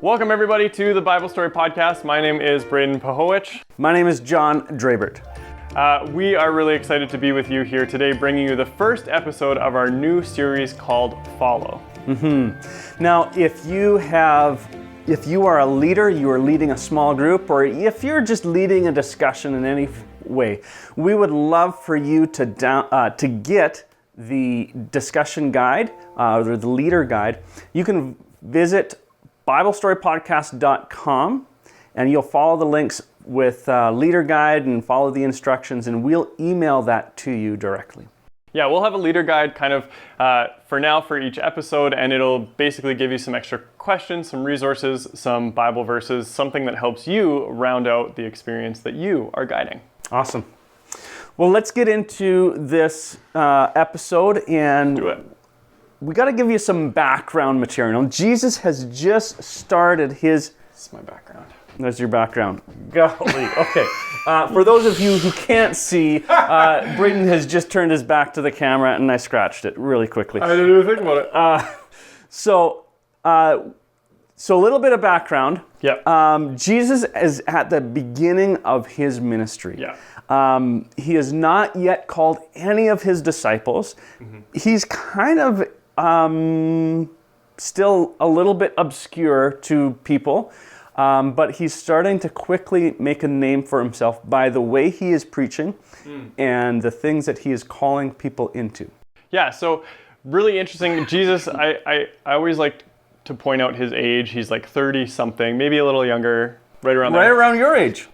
Welcome everybody to the Bible Story Podcast. My name is Bradon Pahowich. My name is John Drabert. We are really excited to be with you here today, bringing you the first episode of our new series called Follow. Now, if you are a leader, you are leading a small group, or if you're just leading a discussion in any way, we would love for you to get the discussion guide or the leader guide. You can visit BibleStoryPodcast.com and you'll follow the links with leader guide and follow the instructions, and we'll email that to you directly. Yeah, we'll have a leader guide kind of for now for each episode, and it'll basically give you some extra questions, some resources, some Bible verses, something that helps you round out the experience that you are guiding. Awesome. Well, let's get into this episode, and Do it. we got to give you some background material. Jesus has just started his... This is my background. That's your background. Golly. Okay. For those of you who can't see, Bradon has just turned his back to the camera, and I scratched it really quickly. I didn't even think about it. So a little bit of background. Yeah. Jesus is at the beginning of his ministry. Yeah. He has not yet called any of his disciples. Mm-hmm. He's kind of still a little bit obscure to people, but he's starting to quickly make a name for himself by the way he is preaching and the things that he is calling people into. Yeah, so really interesting. Jesus, I always like to point out his age. He's like 30-something, maybe a little younger, right around there. Right around your age.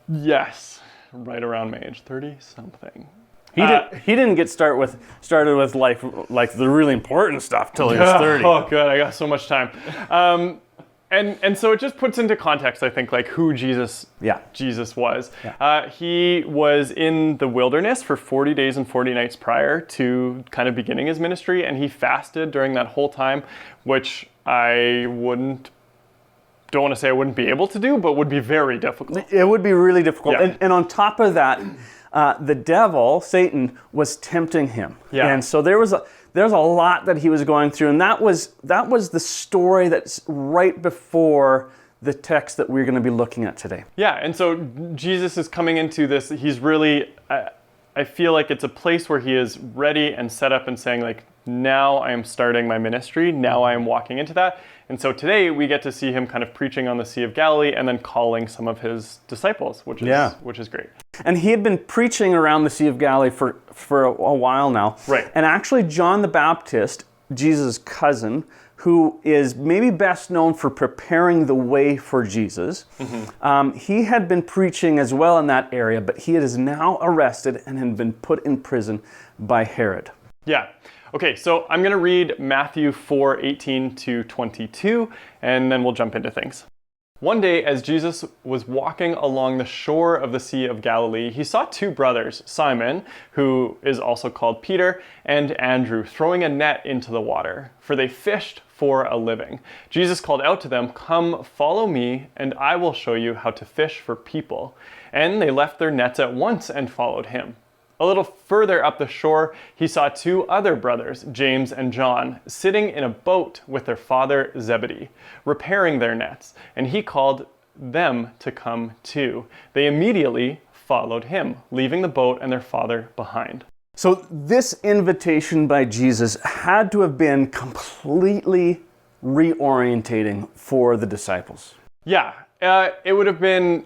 Yes, right around my age, 30-something. He didn't get started with life, like the really important stuff till he was 30. Oh, good. I got so much time. And so it just puts into context, I think, like who Jesus was. Yeah. He was in the wilderness for 40 days and 40 nights prior to kind of beginning his ministry, and he fasted during that whole time, which don't want to say I wouldn't be able to do, but would be very difficult. It would be really difficult. Yeah. And on top of that, the devil, Satan, was tempting him. Yeah. And so there's a lot that he was going through, and that was the story that's right before the text that we're going to be looking at today. Yeah, and so Jesus is coming into this. He's really, I feel like it's a place where he is ready and set up and saying, like, now I am starting my ministry. Now I am walking into that. And so today we get to see him kind of preaching on the Sea of Galilee and then calling some of his disciples, which is great. And he had been preaching around the Sea of Galilee for a while now. Right. And actually John the Baptist, Jesus' cousin, who is maybe best known for preparing the way for Jesus, he had been preaching as well in that area, but he is now arrested and had been put in prison by Herod. Yeah. Okay, so I'm going to read Matthew 4:18 to 22, and then we'll jump into things. One day, as Jesus was walking along the shore of the Sea of Galilee, he saw two brothers, Simon, who is also called Peter, and Andrew, throwing a net into the water, for they fished for a living. Jesus called out to them, "Come, follow me, and I will show you how to fish for people." And they left their nets at once and followed him. A little further up the shore, he saw two other brothers, James and John, sitting in a boat with their father Zebedee, repairing their nets, and he called them to come too. They immediately followed him, leaving the boat and their father behind. So this invitation by Jesus had to have been completely reorientating for the disciples. Yeah, it would have been,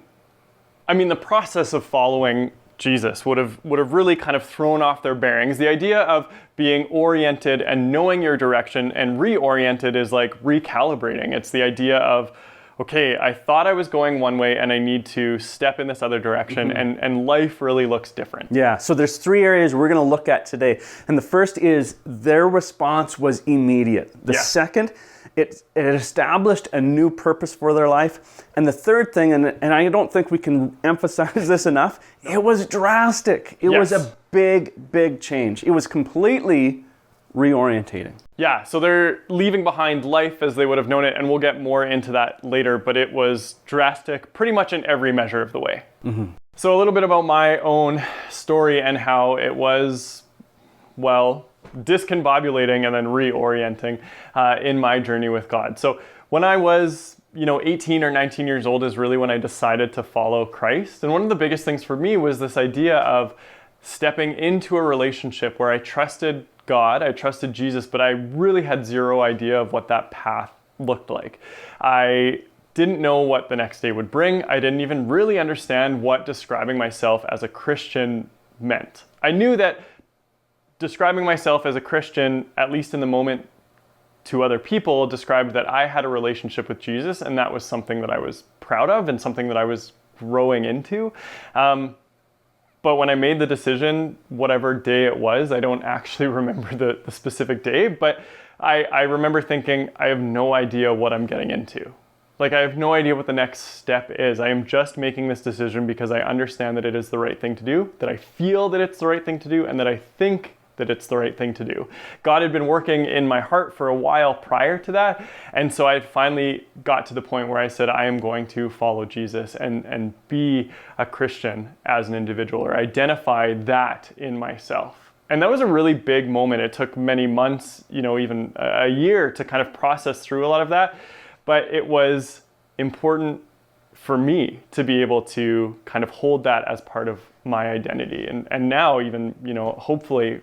the process of following Jesus would have really kind of thrown off their bearings. The idea of being oriented and knowing your direction, and reoriented is like recalibrating. It's the idea of, okay, I thought I was going one way and I need to step in this other direction, and life really looks different. Yeah, so there's three areas we're going to look at today. And the first is their response was immediate. The second, it established a new purpose for their life. And the third thing, and I don't think we can emphasize this enough, it was drastic. It was a big, big change. It was completely reorientating. Yeah, so they're leaving behind life as they would have known it, and we'll get more into that later, but it was drastic pretty much in every measure of the way. So a little bit about my own story and how it was, discombobulating and then reorienting in my journey with God. So when I was 18 or 19 years old is really when I decided to follow Christ. And one of the biggest things for me was this idea of stepping into a relationship where I trusted God, I trusted Jesus, but I really had zero idea of what that path looked like. I didn't know what the next day would bring. I didn't even really understand what describing myself as a Christian meant. I knew that describing myself as a Christian, at least in the moment, to other people, described that I had a relationship with Jesus, and that was something that I was proud of and something that I was growing into. But when I made the decision, whatever day it was, I don't actually remember the specific day, but I remember thinking, I have no idea what I'm getting into. Like, I have no idea what the next step is. I am just making this decision because I understand that it is the right thing to do, that I feel that it's the right thing to do, and that I think that it's the right thing to do. God had been working in my heart for a while prior to that, and so I finally got to the point where I said, I am going to follow Jesus and be a Christian as an individual, or identify that in myself. And that was a really big moment. It took many months, even a year to kind of process through a lot of that, but it was important for me to be able to kind of hold that as part of my identity. And now even, hopefully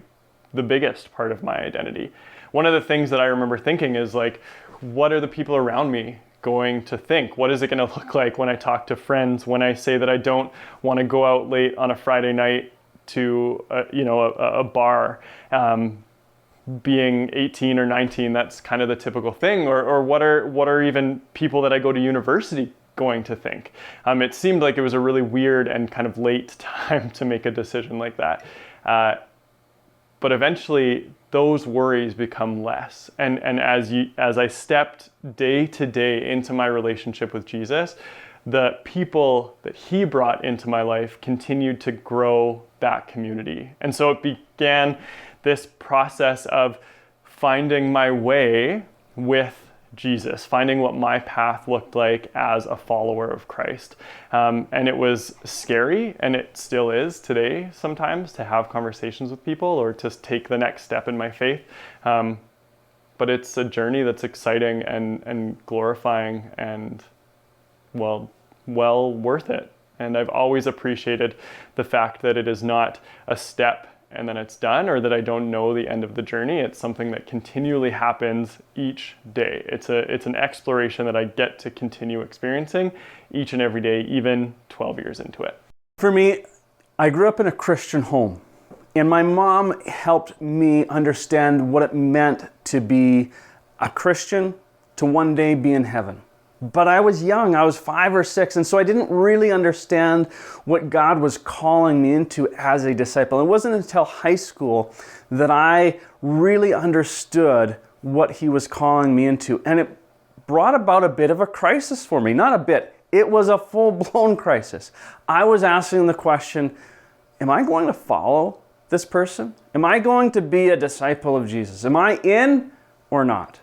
the biggest part of my identity. One of the things that I remember thinking is like, what are the people around me going to think? What is it going to look like when I talk to friends, when I say that I don't want to go out late on a Friday night to a bar? Being 18 or 19, that's kind of the typical thing. Or what are even people that I go to university going to think? It seemed like it was a really weird and kind of late time to make a decision like that. But eventually those worries become less. And as I stepped day to day into my relationship with Jesus, the people that he brought into my life continued to grow that community. And so it began this process of finding my way with Jesus, finding what my path looked like as a follower of Christ. And it was scary, and it still is today sometimes, to have conversations with people or to take the next step in my faith. But it's a journey that's exciting and glorifying and, well worth it. And I've always appreciated the fact that it is not a step and then it's done, or that I don't know the end of the journey. It's something that continually happens each day. It's an exploration that I get to continue experiencing each and every day, even 12 years into it. For me, I grew up in a Christian home, and my mom helped me understand what it meant to be a Christian, to one day be in heaven. But I was young, I was 5 or 6, and so I didn't really understand what God was calling me into as a disciple. It wasn't until high school that I really understood what he was calling me into. And it brought about a bit of a crisis for me. Not a bit, it was a full-blown crisis. I was asking the question, am I going to follow this person? Am I going to be a disciple of Jesus? Am I in or not?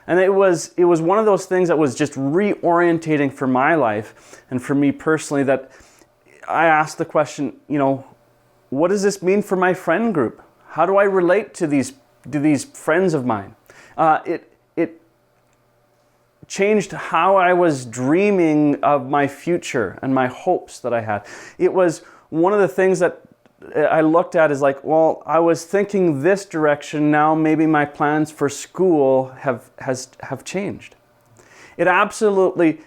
And it was one of those things that was just reorientating for my life and for me personally, that I asked the question, what does this mean for my friend group? How do I relate to these friends of mine? It changed how I was dreaming of my future and my hopes that I had. It was one of the things that I looked at is like, well, I was thinking this direction, now maybe my plans for school have changed. It absolutely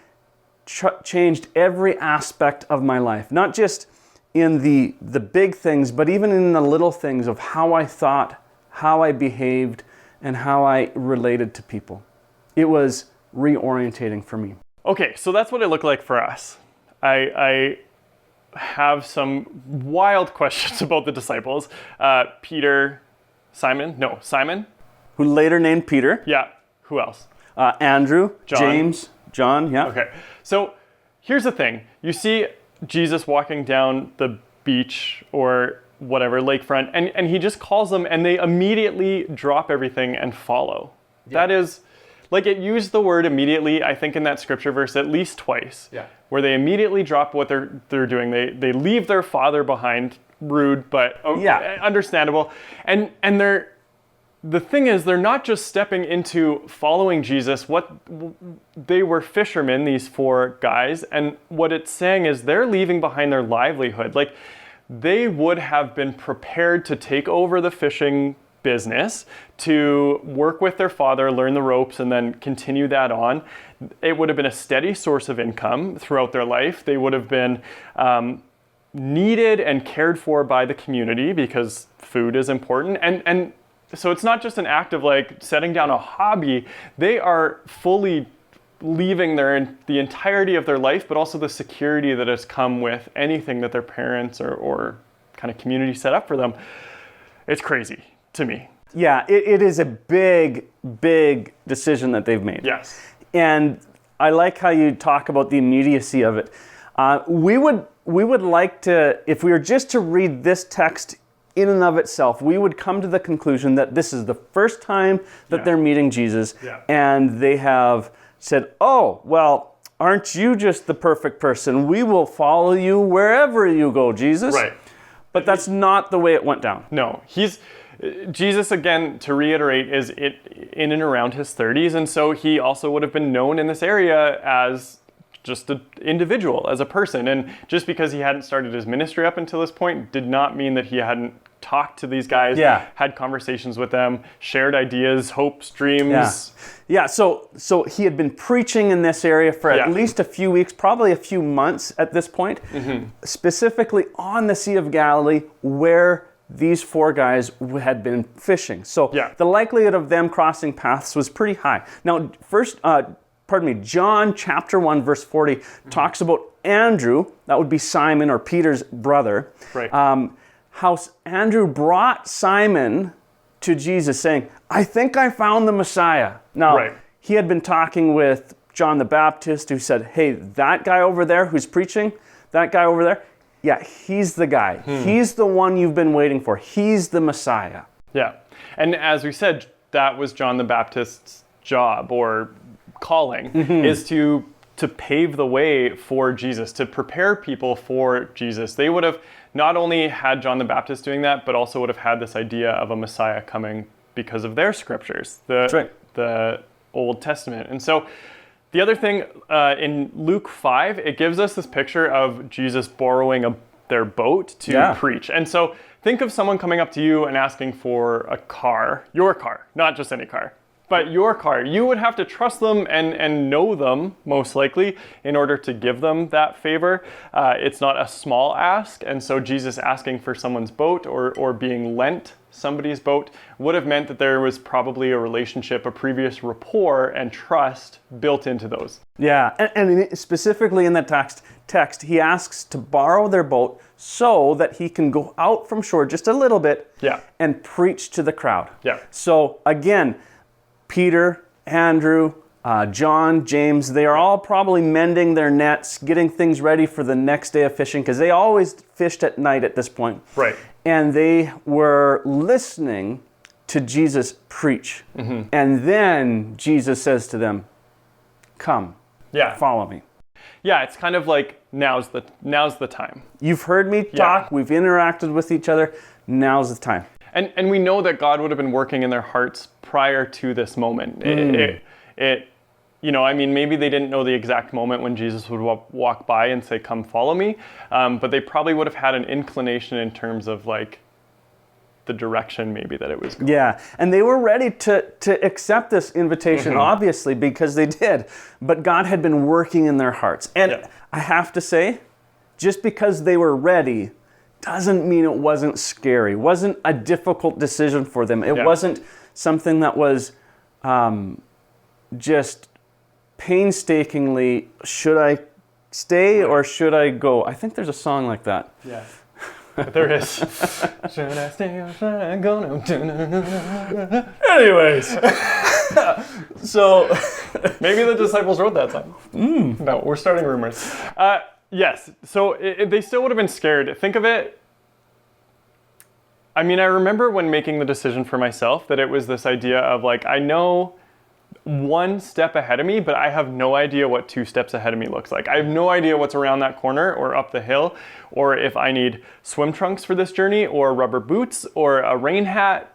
changed every aspect of my life, not just in the big things, but even in the little things of how I thought, how I behaved, and how I related to people. It was reorientating for me. Okay, so that's what it looked like for us. I have some wild questions about the disciples. Simon. Who later named Peter. Yeah, who else? Andrew, John. James, John, yeah. Okay, so here's the thing. You see Jesus walking down the beach or whatever, lakefront, and he just calls them, and they immediately drop everything and follow. Yeah. That is, like, it used the word immediately, I think, in that scripture verse at least twice. Yeah. Where they immediately drop what they're doing. They leave their father behind. Rude, but understandable. And they're the thing is, they're not just stepping into following Jesus. They were fishermen, these 4 guys, and what it's saying is they're leaving behind their livelihood. Like, they would have been prepared to take over the fishing business, to work with their father, learn the ropes, and then continue that on. It would have been a steady source of income throughout their life. They would have been needed and cared for by the community because food is important. And so it's not just an act of like setting down a hobby. They are fully leaving the entirety of their life, but also the security that has come with anything that their parents or kind of community set up for them. It's crazy to me. Yeah, it is a big, big decision that they've made. Yes. And I like how you talk about the immediacy of it. We would like to, if we were just to read this text in and of itself, we would come to the conclusion that this is the first time that they're meeting Jesus, and they have said, oh, well, aren't you just the perfect person? We will follow you wherever you go, Jesus. Right. But that's not the way it went down. No, Jesus, again, to reiterate, is in and around his 30s, and so he also would have been known in this area as just an individual, as a person. And just because he hadn't started his ministry up until this point did not mean that he hadn't talked to these guys, had conversations with them, shared ideas, hopes, dreams. Yeah, so he had been preaching in this area for at least a few weeks, probably a few months at this point, specifically on the Sea of Galilee, where these 4 guys had been fishing. So the likelihood of them crossing paths was pretty high. Now, John chapter 1, verse 40 talks about Andrew, that would be Simon or Peter's brother, how Andrew brought Simon to Jesus saying, I think I found the Messiah. Now, he had been talking with John the Baptist, who said, hey, that guy over there who's preaching, that guy over there, yeah, he's the guy. He's the one you've been waiting for. He's the Messiah. Yeah. And as we said, that was John the Baptist's job or calling, is to pave the way for Jesus, to prepare people for Jesus. They would have not only had John the Baptist doing that, but also would have had this idea of a Messiah coming because of their scriptures, the Old Testament. And so the other thing, in Luke 5, it gives us this picture of Jesus borrowing their boat to preach. And so think of someone coming up to you and asking for a car, your car, not just any car, but your car. You would have to trust them and know them, most likely, in order to give them that favor. It's not a small ask, and so Jesus asking for someone's boat or being lent somebody's boat would have meant that there was probably a relationship, a previous rapport and trust built into those. Yeah, and specifically in that text, he asks to borrow their boat so that he can go out from shore just a little bit and preach to the crowd. Yeah. So again, Peter, Andrew, John, James, they are all probably mending their nets, getting things ready for the next day of fishing, because they always fished at night at this point. Right. And they were listening to Jesus preach. And then Jesus says to them, come, follow me. Yeah, it's kind of like, now's the time. You've heard me talk, we've interacted with each other, now's the time. And we know that God would have been working in their hearts prior to this moment. Maybe they didn't know the exact moment when Jesus would walk by and say, come follow me. But they probably would have had an inclination in terms of like the direction maybe that it was going. Yeah, and they were ready to accept this invitation, obviously, because they did. But God had been working in their hearts. And I have to say, just because they were ready doesn't mean it wasn't scary. It wasn't a difficult decision for them. It wasn't something that was just painstakingly, should I stay or should I go? I think there's a song like that. Yeah, there is. Should I stay or should I go? Anyways. So maybe the disciples wrote that song. No, we're starting rumors. Yes, so they still would have been scared. Think of it. I mean, I remember when making the decision for myself that it was this idea of like, I know one step ahead of me, but I have no idea what 2 steps ahead of me looks like. I have no idea what's around that corner or up the hill, or if I need swim trunks for this journey or rubber boots or a rain hat.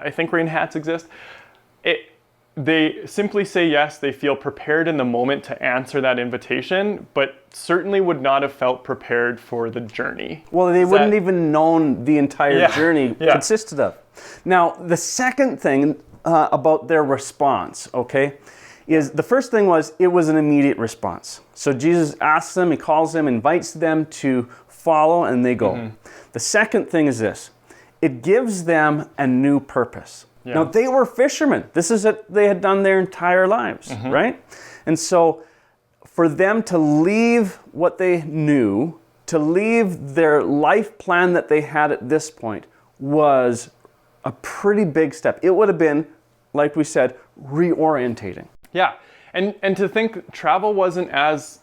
I think rain hats exist. They simply say yes, they feel prepared in the moment to answer that invitation, but certainly would not have felt prepared for the journey. Well, they wouldn't even known the entire journey consisted of. Now, the second thing about their response, okay, is the first thing was it was an immediate response. So Jesus asks them, he calls them, invites them to follow, and they go. The second thing is this. It gives them a new purpose. Yeah. Now, they were fishermen. This is what they had done their entire lives, right? And so for them to leave what they knew, to leave their life plan that they had at this point was a pretty big step. It would have been, like we said, reorientating. Yeah, and to think travel wasn't as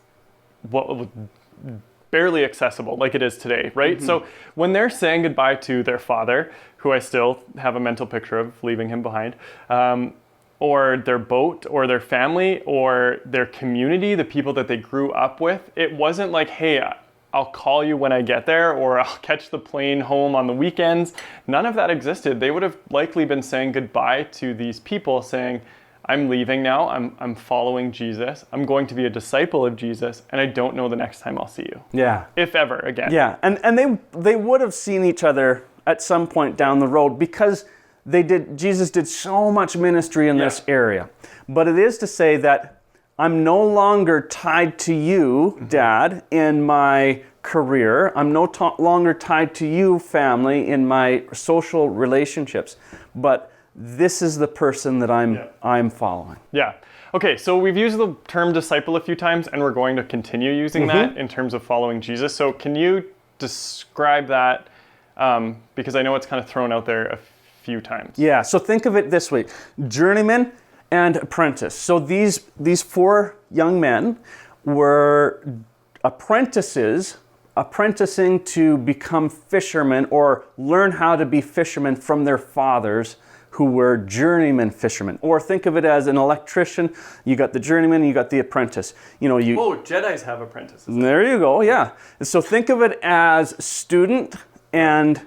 barely accessible like it is today, right? So when they're saying goodbye to their father, who I still have a mental picture of leaving him behind, or their boat, or their family, or their community, the people that they grew up with, it wasn't like, hey, I'll call you when I get there, or I'll catch the plane home on the weekends. None of that existed. They would have likely been saying goodbye to these people, saying, I'm leaving now, I'm following Jesus, I'm going to be a disciple of Jesus, and I don't know the next time I'll see you. Yeah. If ever again. Yeah, and they would have seen each other at some point down the road because Jesus did so much ministry in this area. But it is to say that I'm no longer tied to you, Dad, in my career. I'm no longer tied to you, family, in my social relationships. But this is the person that I'm following. Yeah. Okay, so we've used the term disciple a few times, and we're going to continue using that in terms of following Jesus. So can you describe that? Because I know it's kind of thrown out there a few times. Yeah, so think of it this way. Journeyman and apprentice. So these four young men were apprentices, apprenticing to become fishermen or learn how to be fishermen from their fathers, who were journeyman fishermen. Or think of it as an electrician. You got the journeyman, you got the apprentice. Jedis have apprentices. There you go, yeah. So think of it as student and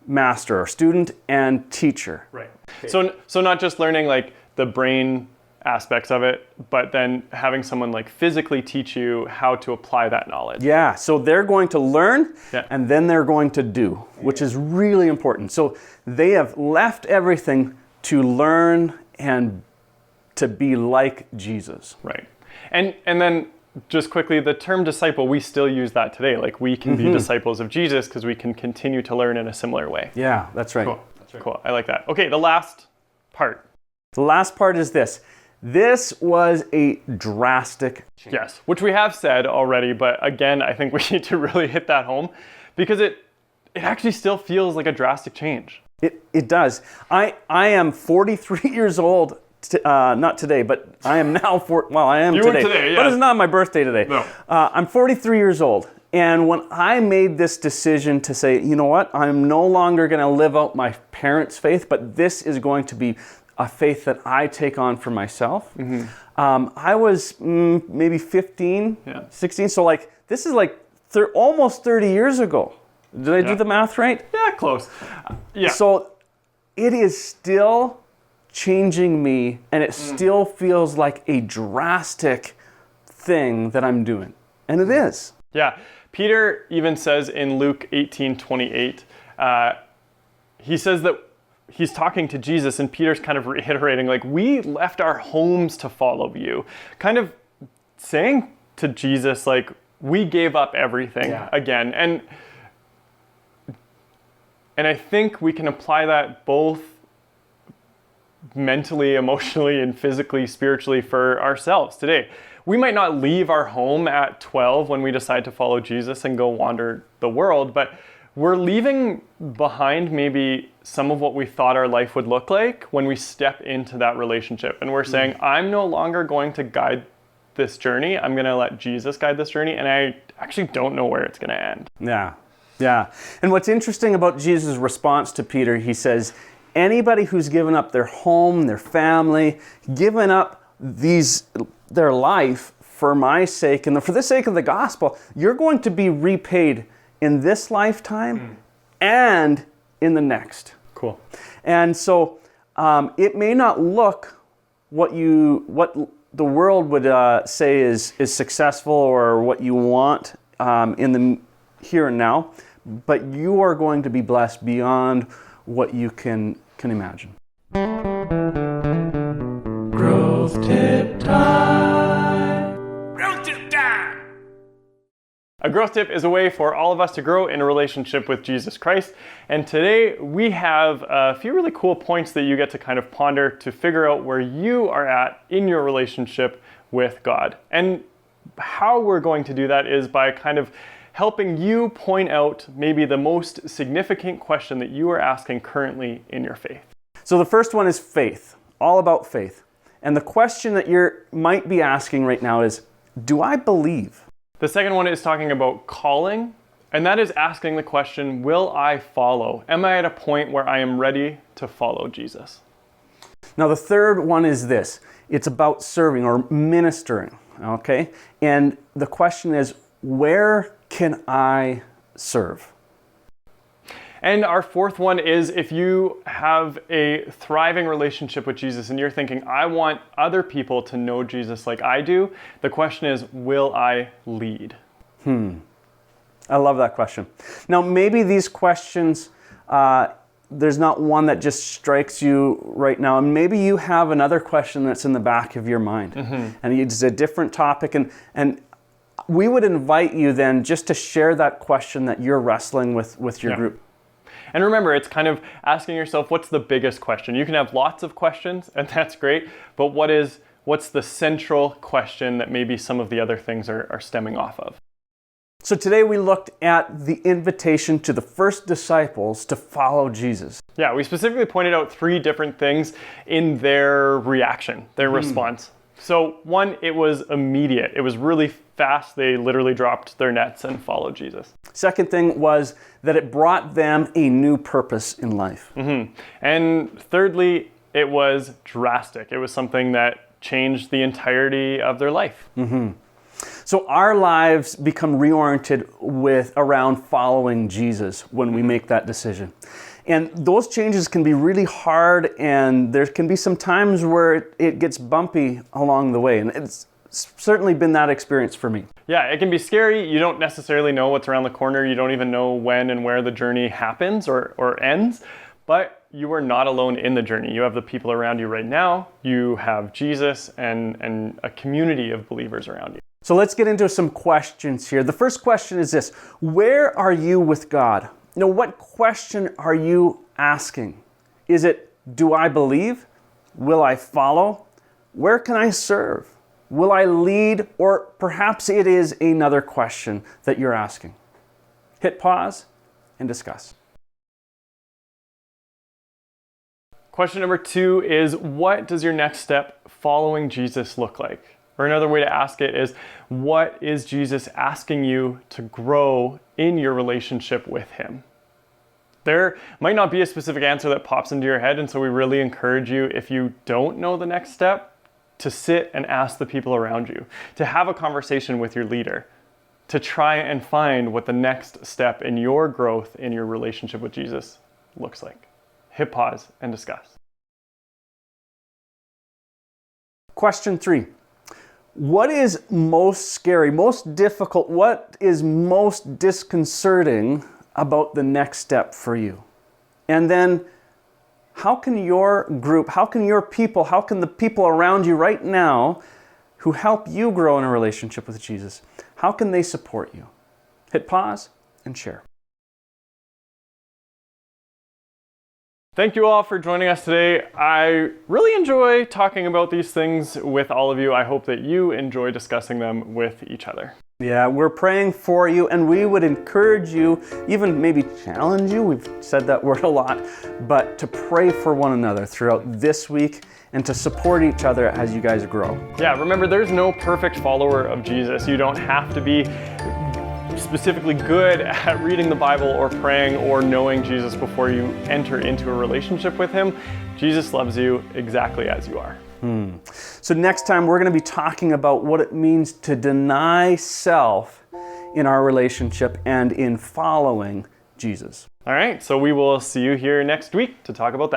master, or student and teacher. Right. Okay. So not just learning like the brain aspects of it, but then having someone like physically teach you how to apply that knowledge. Yeah, so they're going to learn and then they're going to do, which is really important. So they have left everything to learn and to be like Jesus. Right. And then just quickly, the term disciple, we still use that today. Like we can be disciples of Jesus because we can continue to learn in a similar way. Yeah, that's right. Cool. That's right. Cool. I like that. Okay, the last part. The last part is this. This was a drastic change. Yes, which we have said already, but again, I think we need to really hit that home because it actually still feels like a drastic change. It does. I am 43 years old, not today, but I am now, I am today. But it's not my birthday today. No. I'm 43 years old. And when I made this decision to say, you know what, I'm no longer going to live out my parents' faith, but this is going to be a faith that I take on for myself. I was maybe 15, 16. So like, this is like almost 30 years ago. Did I do the math right? Yeah, close. Yeah. So it is still changing me, and it still feels like a drastic thing that I'm doing. And it is. Yeah. Peter even says in Luke 18:28, he says that he's talking to Jesus, and Peter's kind of reiterating, like, we left our homes to follow you. Kind of saying to Jesus, like, we gave up everything again. And I think we can apply that both mentally, emotionally, and physically, spiritually for ourselves today. We might not leave our home at 12 when we decide to follow Jesus and go wander the world, but we're leaving behind maybe some of what we thought our life would look like when we step into that relationship. And we're saying, I'm no longer going to guide this journey. I'm going to let Jesus guide this journey. And I actually don't know where it's going to end. Yeah. Yeah. And what's interesting about Jesus' response to Peter, he says, anybody who's given up their home, their family, given up their life for my sake and for the sake of the gospel, you're going to be repaid in this lifetime and in the next. Cool. And so it may not look what the world would say is successful or what you want in the here and now, but you are going to be blessed beyond what you can imagine. Growth tip time. Growth tip time. A growth tip is a way for all of us to grow in a relationship with Jesus Christ. And today we have a few really cool points that you get to kind of ponder to figure out where you are at in your relationship with God. And how we're going to do that is by kind of helping you point out maybe the most significant question that you are asking currently in your faith. So the first one is faith, all about faith. And the question that you might be asking right now is, do I believe? The second one is talking about calling, and that is asking the question, will I follow? Am I at a point where I am ready to follow Jesus? Now the third one is this. It's about serving or ministering, okay? And the question is, where can I serve? And our fourth one is, if you have a thriving relationship with Jesus and you're thinking, I want other people to know Jesus like I do, the question is, will I lead? I love that question. Now, maybe these questions, there's not one that just strikes you right now. And maybe you have another question that's in the back of your mind. And it's a different topic. And we would invite you then just to share that question that you're wrestling with your group. And remember, it's kind of asking yourself, what's the biggest question? You can have lots of questions, and that's great, but what's the central question that maybe some of the other things are stemming off of? So today we looked at the invitation to the first disciples to follow Jesus. Yeah, we specifically pointed out 3 different things in their reaction, their response. So one, it was immediate. It was really fast. They literally dropped their nets and followed Jesus. Second thing was that it brought them a new purpose in life. And thirdly, it was drastic. It was something that changed the entirety of their life. So our lives become reoriented around following Jesus when we make that decision. And those changes can be really hard, and there can be some times where it gets bumpy along the way. And it's certainly been that experience for me. Yeah, it can be scary. You don't necessarily know what's around the corner. You don't even know when and where the journey happens or ends. But you are not alone in the journey. You have the people around you right now. You have Jesus and a community of believers around you. So let's get into some questions here. The first question is this: where are you with God? Now, what question are you asking? Is it, do I believe? Will I follow? Where can I serve? Will I lead? Or perhaps it is another question that you're asking. Hit pause and discuss. Question number 2 is, what does your next step following Jesus look like? Or another way to ask it is, what is Jesus asking you to grow in your relationship with him? There might not be a specific answer that pops into your head, and so we really encourage you, if you don't know the next step, to sit and ask the people around you, to have a conversation with your leader, to try and find what the next step in your growth in your relationship with Jesus looks like. Hit pause and discuss. Question 3. What is most scary, most difficult, what is most disconcerting about the next step for you? And then how can your group, how can your people, how can the people around you right now who help you grow in a relationship with Jesus, how can they support you? Hit pause and share. Thank you all for joining us today. I really enjoy talking about these things with all of you. I hope that you enjoy discussing them with each other. Yeah, we're praying for you, and we would encourage you, even maybe challenge you, we've said that word a lot, but to pray for one another throughout this week and to support each other as you guys grow. Yeah, remember, there's no perfect follower of Jesus. You don't have to be specifically good at reading the Bible or praying or knowing Jesus before you enter into a relationship with him. Jesus loves you exactly as you are. So next time we're going to be talking about what it means to deny self in our relationship and in following Jesus. All right, so we will see you here next week to talk about that.